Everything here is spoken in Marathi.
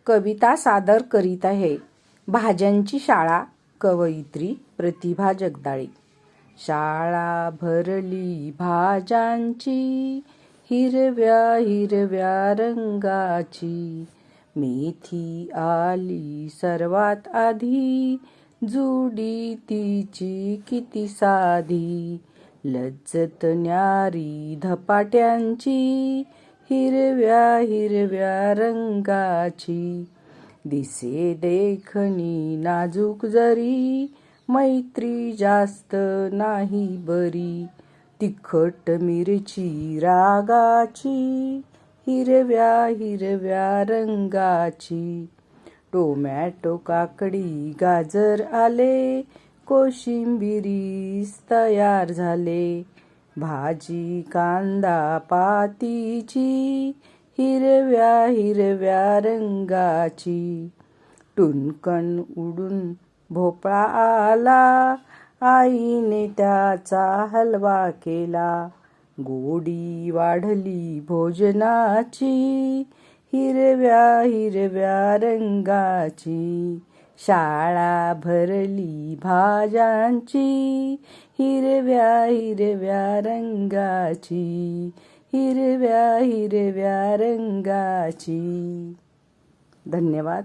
कविता सादर करीत आहे. भाज्यांची शाळा. कवयित्री प्रतिभा जगदाळे. शाळा भरली भाज्यांची, हिरव्या हिरव्या रंगाची. मेथी आली सर्वात आधी, जुडी तिची किती साधी. लज्जत न्यारी धपाट्यांची, हिरव्या हिरव्या रंगाची. दिसे देखणी नाजूक जरी, मैत्री जास्त नाही बरी. तिखट मिरची रागाची, हिरव्या हिरव्या रंगाची. टोमॅटो काकडी गाजर आले, कोशिंबिरीस तयार झाले. भाजी कांदा पातीची, हिरव्या हिरव्या रंगाची. टुनकन उडून भोपळा आला, आईने त्याचा हलवा केला. गोडी वाढली भोजनाची, हिरव्या हिरव्या रंगाची. शाळा भरली भाज्यांची, हिरव्या हिरव्या रंगाची. हिरव्या हिरव्या रंगाची. धन्यवाद.